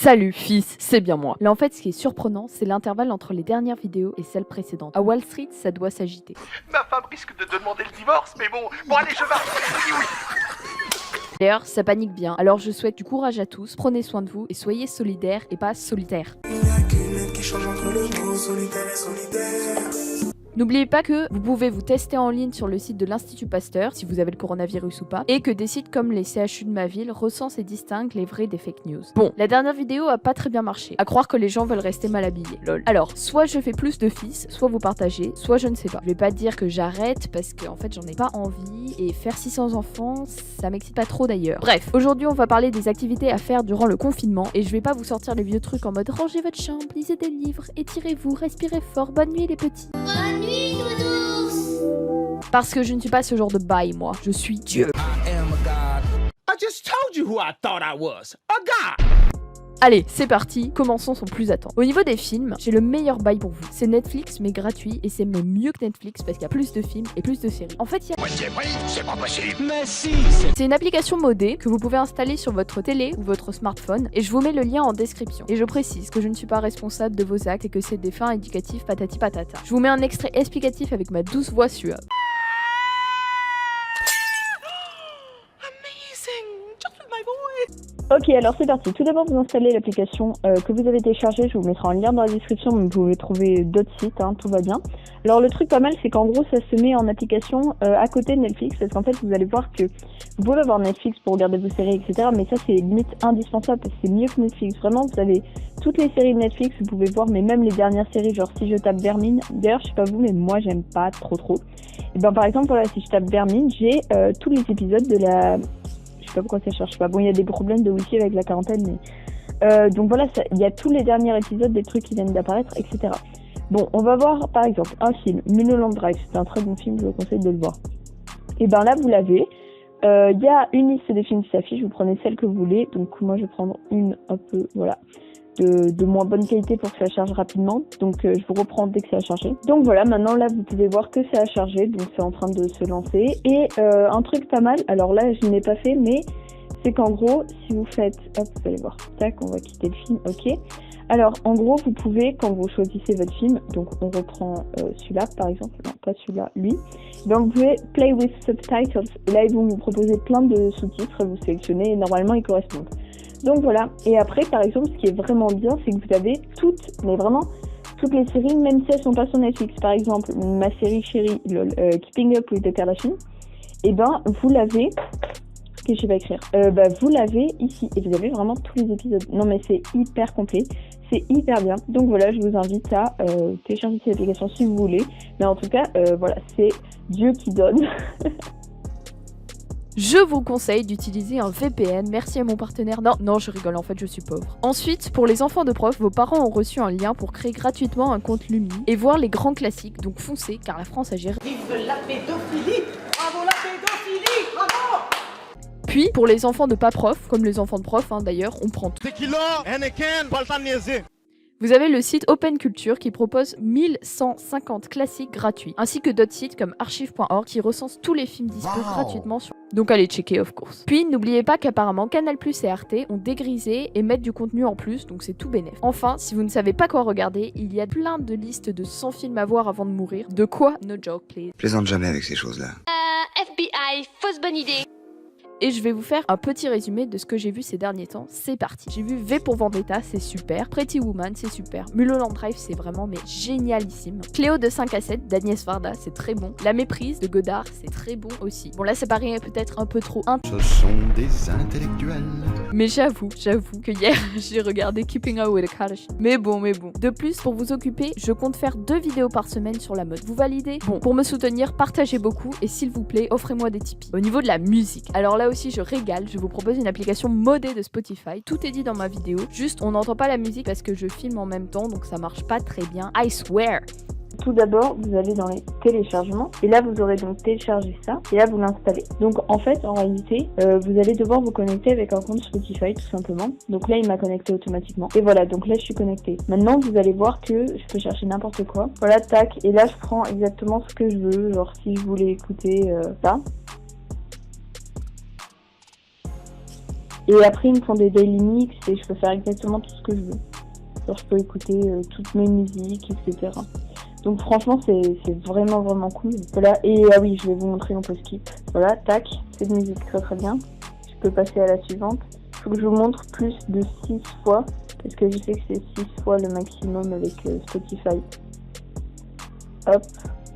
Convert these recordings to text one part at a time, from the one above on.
Salut fils, c'est bien moi. Là en fait ce qui est surprenant, c'est l'intervalle entre les dernières vidéos et celles précédentes. À Wall Street, ça doit s'agiter. Ma femme risque de demander le divorce, mais bon allez, je m'arrête. Oui. D'ailleurs, ça panique bien, alors je souhaite du courage à tous, prenez soin de vous et soyez solidaires et pas solitaires. N'oubliez pas que vous pouvez vous tester en ligne sur le site de l'Institut Pasteur, si vous avez le coronavirus ou pas, et que des sites comme les CHU de ma ville recensent et distinguent les vrais des fake news. Bon, la dernière vidéo a pas très bien marché, à croire que les gens veulent rester mal habillés, lol. Alors, soit je fais plus de fils, soit vous partagez, soit je ne sais pas. Je vais pas dire que j'arrête, parce qu'en fait j'en ai pas envie, et faire 600 enfants, ça m'excite pas trop d'ailleurs. Bref, aujourd'hui on va parler des activités à faire durant le confinement, et je vais pas vous sortir les vieux trucs en mode rangez votre chambre, lisez des livres, étirez-vous, respirez fort, bonne nuit les petits. Parce que je ne suis pas ce genre de bail, moi. Je suis Dieu. Allez, c'est parti, commençons sans plus attendre. Au niveau des films, j'ai le meilleur bail pour vous. C'est Netflix, mais gratuit, et c'est même mieux que Netflix parce qu'il y a plus de films et plus de séries. En fait, il y a... C'est pas possible. Mais si, C'est une application modée que vous pouvez installer sur votre télé ou votre smartphone, et je vous mets le lien en description. Et je précise que je ne suis pas responsable de vos actes et que c'est des fins éducatives patati patata. Je vous mets un extrait explicatif avec ma douce voix suave. Ok, alors c'est parti. Tout d'abord, vous installez l'application que vous avez téléchargée. Je vous mettrai un lien dans la description, mais vous pouvez trouver d'autres sites, hein, tout va bien. Alors le truc pas mal, c'est qu'en gros, ça se met en application à côté de Netflix, parce qu'en fait, vous allez voir que vous pouvez avoir Netflix pour regarder vos séries, etc. Mais ça, c'est limite indispensable, parce que c'est mieux que Netflix. Vraiment, vous avez toutes les séries de Netflix, vous pouvez voir, mais même les dernières séries, genre si je tape Vermine, d'ailleurs, je sais pas vous, mais moi, j'aime pas trop. Et ben par exemple, voilà, si je tape Vermine, j'ai tous les épisodes de la... Je sais pas pourquoi ça cherche pas. Bon, il y a des problèmes de wifi avec la quarantaine, mais... donc voilà, il y a tous les derniers épisodes, des trucs qui viennent d'apparaître, etc. Bon, on va voir, par exemple, un film, Mulholland Drive. C'est un très bon film, je vous conseille de le voir. Et ben là, vous l'avez. Il y a une liste des films qui s'affiche, vous prenez celle que vous voulez. Donc moi, je vais prendre une un peu, voilà, de moins bonne qualité pour que ça charge rapidement. Donc je vous reprends dès que ça a chargé. Donc voilà, maintenant là vous pouvez voir que ça a chargé, donc c'est en train de se lancer. Et un truc pas mal, alors là je n'ai pas fait, mais c'est qu'en gros si vous faites, hop, vous allez voir, tac, on va quitter le film, ok. Alors en gros vous pouvez, quand vous choisissez votre film, donc on reprend celui-là par exemple, non pas celui-là, lui, donc vous pouvez play with subtitles, et là ils vont vous proposer plein de sous-titres, vous sélectionnez et normalement ils correspondent. Donc voilà, et après par exemple ce qui est vraiment bien, c'est que vous avez toutes, mais vraiment toutes les séries, même si elles sont pas sur Netflix. Par exemple, ma série chérie, Keeping Up with the Kardashians, et ben vous l'avez, que je sais pas écrire, vous l'avez ici, et vous avez vraiment tous les épisodes. Non mais c'est hyper complet, c'est hyper bien. Donc voilà, je vous invite à télécharger cette application si vous voulez, mais en tout cas, voilà, c'est Dieu qui donne. Je vous conseille d'utiliser un VPN, merci à mon partenaire. Non, je rigole, en fait je suis pauvre. Ensuite, pour les enfants de profs, vos parents ont reçu un lien pour créer gratuitement un compte Lumi et voir les grands classiques, donc foncez, car la France a géré. vive la pédophilie! Bravo la pédophilie! Bravo! Puis, pour les enfants de pas profs, comme les enfants de profs d'ailleurs, on prend tout. Tequila, Henneken, pas le temps de niaiser. Vous avez le site Open Culture qui propose 1150 classiques gratuits, ainsi que d'autres sites comme archive.org qui recensent tous les films dispo gratuitement sur... Donc allez checker of course. Puis n'oubliez pas qu'apparemment Canal+ et Arte ont dégrisé et mettent du contenu en plus, donc c'est tout bénef. Enfin, si vous ne savez pas quoi regarder, il y a plein de listes de 100 films à voir avant de mourir. De quoi? No joke please. Plaisante jamais avec ces choses-là. FBI, fausse bonne idée. Et je vais vous faire un petit résumé de ce que j'ai vu ces derniers temps. C'est parti. J'ai vu V pour Vendetta, c'est super. Pretty Woman, c'est super. Mulholland Drive, c'est vraiment mais génialissime. Cléo de 5 à 7 d'Agnès Varda, c'est très bon. La Méprise de Godard, c'est très bon aussi. Bon là, ça paraît peut-être un peu trop Ce sont des intellectuels. mais j'avoue que hier, j'ai regardé Keeping Up with the Kardashians. Mais bon. De plus, pour vous occuper, je compte faire 2 vidéos par semaine sur la mode. Vous validez? Bon, pour me soutenir, partagez beaucoup et s'il vous plaît, offrez-moi des Tipeee. Au niveau de la musique, alors là aussi je régale, je vous propose une application modée de Spotify, tout est dit dans ma vidéo, juste on n'entend pas la musique parce que je filme en même temps donc ça marche pas très bien, I swear. Tout d'abord, vous allez dans les téléchargements et là vous aurez donc téléchargé ça et là vous l'installez. Donc en fait, en réalité, vous allez devoir vous connecter avec un compte Spotify tout simplement. Donc là, il m'a connecté automatiquement. Et voilà, donc là je suis connectée. Maintenant, vous allez voir que je peux chercher n'importe quoi. Voilà, tac, et là je prends exactement ce que je veux. Genre si je voulais écouter ça. Et après, ils me font des daily mix et je peux faire exactement tout ce que je veux. Genre, je peux écouter toutes mes musiques, etc. Donc franchement, c'est vraiment cool. Voilà, et ah oui, je vais vous montrer, on peut skip. Voilà, tac, cette musique très bien. Je peux passer à la suivante. Il faut que je vous montre plus de 6 fois, parce que je sais que c'est 6 fois le maximum avec Spotify. Hop,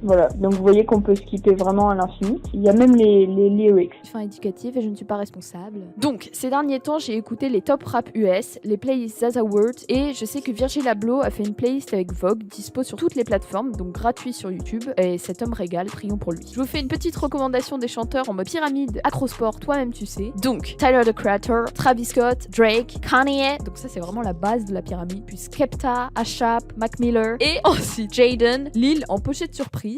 voilà. Donc vous voyez qu'on peut skipper vraiment à l'infini. Il y a même les lyrics. Fin éducative et je ne suis pas responsable. Donc, ces derniers temps, j'ai écouté les top rap US, les playlists Zaza World et je sais que Virgil Abloh a fait une playlist avec Vogue, dispo sur toutes les plateformes, donc gratuit sur YouTube. Et cet homme régale, prions pour lui. Je vous fais une petite recommandation des chanteurs en mode pyramide, Acrosport, toi-même tu sais. Donc, Tyler the Creator, Travis Scott, Drake, Kanye. Donc ça, c'est vraiment la base de la pyramide. Puis Skepta, Ashap, Mac Miller et ensuite Jaden, Lil en pochette surprise.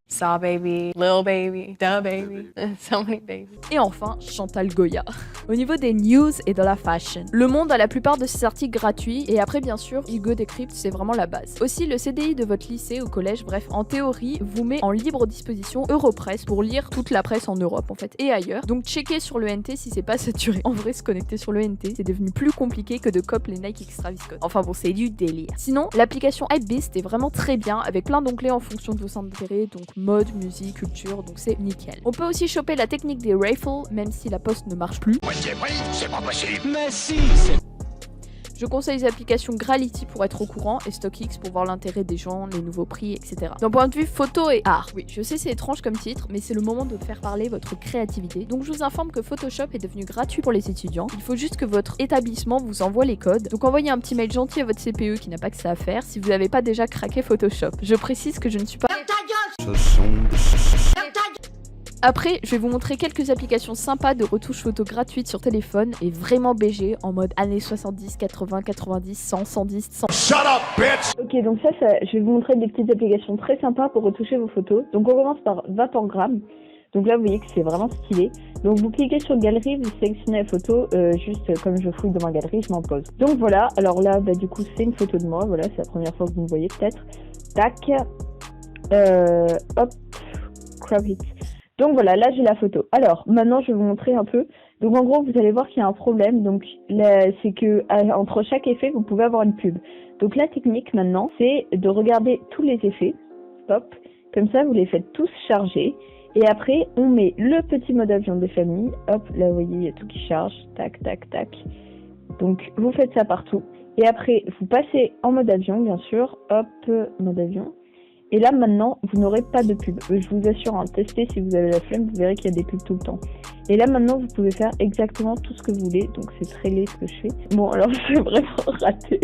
Saw Baby, Lil Baby, Da Baby, so many babies. Et enfin, Chantal Goya. Au niveau des news et de la fashion, Le Monde a la plupart de ses articles gratuits et après bien sûr, Hugo Décrypte, c'est vraiment la base. Aussi, le CDI de votre lycée ou collège, bref, en théorie, vous met en libre disposition Europress pour lire toute la presse en Europe en fait et ailleurs. Donc checkez sur le NT si c'est pas saturé. En vrai, se connecter sur le NT, c'est devenu plus compliqué que de cop les Nike X Travis Scott. Enfin bon, c'est du délire. Sinon, l'application Hypebeast est vraiment très bien avec plein d'onglets en fonction de vos centres d'intérêt, donc mode, musique, culture, donc c'est nickel. On peut aussi choper la technique des raffles, même si la poste ne marche plus. Moitié prix, c'est pas possible. Mais si, c'est... Je conseille les applications Grality pour être au courant et StockX pour voir l'intérêt des gens, les nouveaux prix, etc. D'un point de vue photo et art, oui, je sais c'est étrange comme titre, mais c'est le moment de faire parler votre créativité. Donc je vous informe que Photoshop est devenu gratuit pour les étudiants. Il faut juste que votre établissement vous envoie les codes. Donc envoyez un petit mail gentil à votre CPE qui n'a pas que ça à faire si vous n'avez pas déjà craqué Photoshop. Je précise que je ne suis pas... Ce sont Après, je vais vous montrer quelques applications sympas de retouches photo gratuites sur téléphone et vraiment BG en mode années 70, 80, 90, 100, 110, 100. Shut up, bitch! Ok, donc ça, je vais vous montrer des petites applications très sympas pour retoucher vos photos. Donc on commence par Vaporgram. Donc là, vous voyez que c'est vraiment stylé. Donc vous cliquez sur Galerie, vous sélectionnez la photo, juste comme je fouille dans ma galerie, je m'en pose. Donc voilà, alors là, bah, du coup, c'est une photo de moi. Voilà, c'est la première fois que vous me voyez peut-être. Tac. Hop. Crop it. Donc voilà, là j'ai la photo. Alors maintenant je vais vous montrer un peu. Donc en gros vous allez voir qu'il y a un problème. Donc c'est que entre chaque effet vous pouvez avoir une pub. Donc la technique maintenant c'est de regarder tous les effets. Hop, comme ça vous les faites tous charger. Et après on met le petit mode avion des familles. Hop, là vous voyez il y a tout qui charge. Tac tac tac. Donc vous faites ça partout. Et après vous passez en mode avion bien sûr. Hop, mode avion. Et là, maintenant, vous n'aurez pas de pub. Je vous assure, hein, testez si vous avez la flemme, vous verrez qu'il y a des pubs tout le temps. Et là, maintenant, vous pouvez faire exactement tout ce que vous voulez. Donc, c'est très laid ce que je fais. Bon, alors, je vais vraiment rater.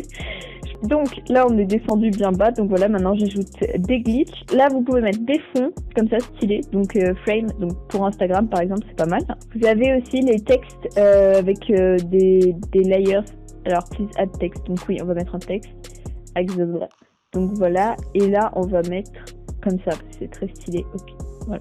Donc, là, on est descendu bien bas. Donc, voilà, maintenant, j'ajoute des glitches. Là, vous pouvez mettre des fonds, comme ça, stylés. Donc, frame, donc pour Instagram, par exemple, c'est pas mal. Vous avez aussi les textes avec des layers. Alors, please add text. Donc, oui, on va mettre un texte avec the black. Donc voilà, et là on va mettre comme ça, c'est très stylé, ok, voilà.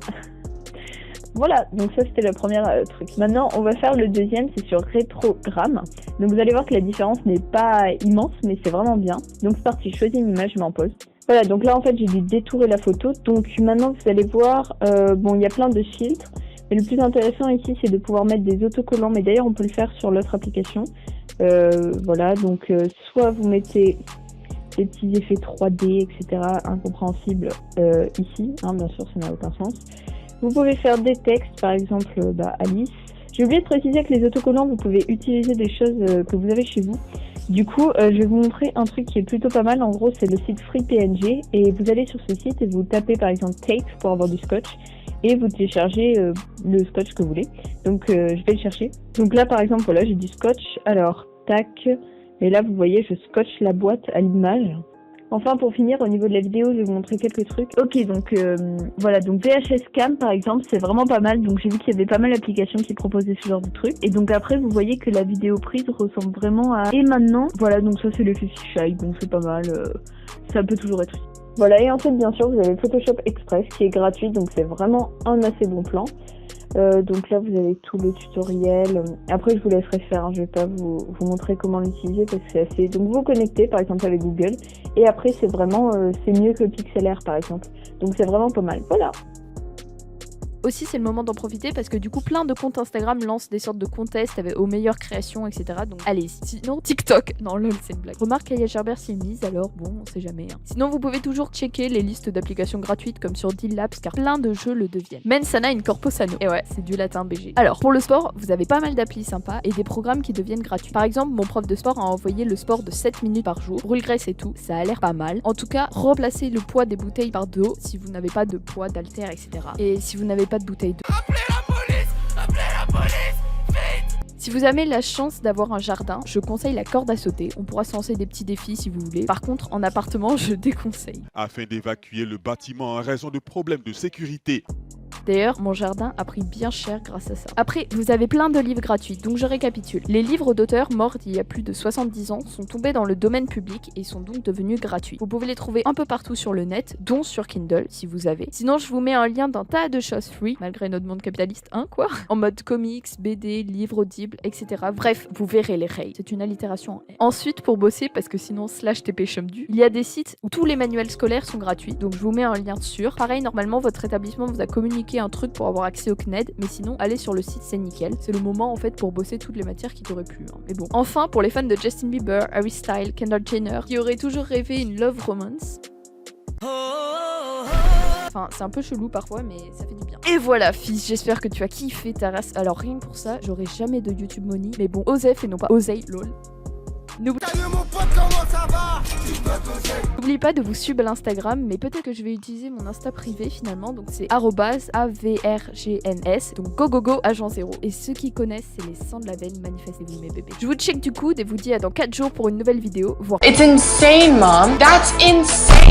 Voilà, donc ça c'était le premier truc. Maintenant on va faire le deuxième, c'est sur rétrogramme. Donc vous allez voir que la différence n'est pas immense, mais c'est vraiment bien. Donc c'est parti, je choisis une image, je m'en pose. Voilà, donc là en fait j'ai dû détourer la photo. Donc maintenant vous allez voir, bon il y a plein de filtres. Mais le plus intéressant ici c'est de pouvoir mettre des autocollants, mais d'ailleurs on peut le faire sur l'autre application. Voilà, donc soit vous mettez des petits effets 3D, etc. incompréhensibles ici, hein, bien sûr ça n'a aucun sens. Vous pouvez faire des textes, par exemple Alice. J'ai oublié de préciser que les autocollants, vous pouvez utiliser des choses que vous avez chez vous. Du coup, je vais vous montrer un truc qui est plutôt pas mal. En gros, c'est le site FreePNG et vous allez sur ce site et vous tapez par exemple tape pour avoir du scotch et vous téléchargez le scotch que vous voulez. Donc, je vais le chercher. Donc là, par exemple, voilà, j'ai du scotch. Alors, tac. Et là, vous voyez, je scotche la boîte à l'image. Enfin, pour finir, au niveau de la vidéo, je vais vous montrer quelques trucs. Ok, donc voilà, donc VHS Cam, par exemple, c'est vraiment pas mal. Donc j'ai vu qu'il y avait pas mal d'applications qui proposaient ce genre de trucs. Et donc après, vous voyez que la vidéo prise ressemble vraiment à... Et maintenant, voilà, donc ça c'est l'effet fisheye. Bon, c'est pas mal. Ça peut toujours être... Voilà, et ensuite, bien sûr, vous avez Photoshop Express qui est gratuit. Donc c'est vraiment un assez bon plan. Donc là vous avez tout le tutoriel. Après je vous laisserai faire, hein. Je vais pas vous montrer comment l'utiliser parce que c'est assez... Donc vous connectez par exemple avec Google et après c'est vraiment c'est mieux que Pixlr par exemple. Donc c'est vraiment pas mal. Voilà. aussi c'est le moment d'en profiter parce que du coup plein de comptes Instagram lancent des sortes de contests aux meilleures créations, etc. Donc allez, sinon TikTok, non lol c'est une blague. Remarque Aya Gerber s'y est mise, alors bon on sait jamais. Hein. Sinon vous pouvez toujours checker les listes d'applications gratuites comme sur Deal Labs car plein de jeux le deviennent. Mensana in corpo sano. Et ouais, c'est du latin BG. Alors pour le sport, vous avez pas mal d'applis sympas et des programmes qui deviennent gratuits. Par exemple, mon prof de sport a envoyé le sport de 7 minutes par jour, brûle graisse et tout, ça a l'air pas mal. En tout cas, remplacez le poids des bouteilles par d'eau si vous n'avez pas de poids d'haltère, etc. Et si vous n'avez pas de bouteille d'eau. Appelez la police! Appelez la police! Si vous avez la chance d'avoir un jardin, je conseille la corde à sauter. On pourra se lancer des petits défis si vous voulez. Par contre, en appartement, je déconseille. Afin d'évacuer le bâtiment en raison de problèmes de sécurité. D'ailleurs, mon jardin a pris bien cher grâce à ça. Après, vous avez plein de livres gratuits, donc je récapitule. Les livres d'auteurs morts il y a plus de 70 ans sont tombés dans le domaine public et sont donc devenus gratuits. Vous pouvez les trouver un peu partout sur le net, dont sur Kindle, si vous avez. Sinon, je vous mets un lien d'un tas de choses free, malgré notre monde capitaliste, hein, quoi. En mode comics, BD, livres audibles, etc. Bref, vous verrez les rails. C'est une allitération en R. Ensuite, pour bosser, parce que sinon /TP chumdu, il y a des sites où tous les manuels scolaires sont gratuits, donc je vous mets un lien dessus. Pareil, normalement, votre établissement vous a communiqué un truc pour avoir accès au CNED, mais sinon, allez sur le site, c'est nickel. C'est le moment, en fait, pour bosser toutes les matières qui t'auraient plu. Hein. Mais bon. Enfin, pour les fans de Justin Bieber, Harry Styles, Kendall Jenner, qui auraient toujours rêvé une love romance. Enfin, c'est un peu chelou parfois, mais ça fait du bien. Et voilà, fils, j'espère que tu as kiffé ta race. Alors, rien que pour ça, j'aurai jamais de YouTube Money, mais bon, Osef et non pas Osei, lol. N'oubliez pas de vous suivre à l'Instagram, mais peut-être que je vais utiliser mon Insta privé finalement, donc c'est @avrgns, donc go agent 0. Et ceux qui connaissent, c'est les sangs de la veine, manifestez-vous mes bébés. Je vous check du coude et vous dis à dans 4 jours pour une nouvelle vidéo, voire... It's insane, Mom. That's insane.